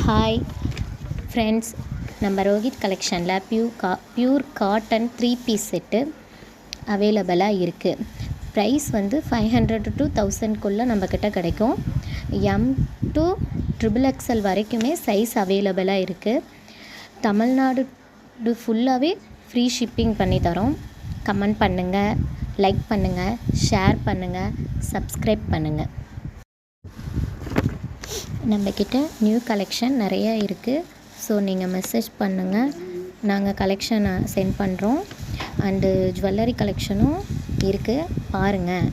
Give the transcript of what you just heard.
Hi friends, நம்ம ரோஹித் கலெக்ஷனில் pure cotton 3 piece set அவைலபிளாக இருக்குது. ப்ரைஸ் வந்து 500 to 1000 நம்மக்கிட்ட கிடைக்கும். எம் டு XXL வரைக்குமே சைஸ் அவைலபிளாக இருக்குது. தமிழ்நாடு ஃபுல்லாகவே ஃப்ரீ ஷிப்பிங் பண்ணி தரோம். கமெண்ட் பண்ணுங்கள், லைக் பண்ணுங்கள், ஷேர் பண்ணுங்கள், சப்ஸ்கிரைப் பண்ணுங்கள். நம்மக்கிட்ட நியூ கலெக்ஷன் நிறையா இருக்குது. ஸோ நீங்கள் மெசேஜ் பண்ணுங்கள், நாங்கள் கலெக்ஷனை சென்ட் பண்ணுறோம். அண்டு ஜுவல்லரி கலெக்ஷனும் இருக்குது, பாருங்கள்.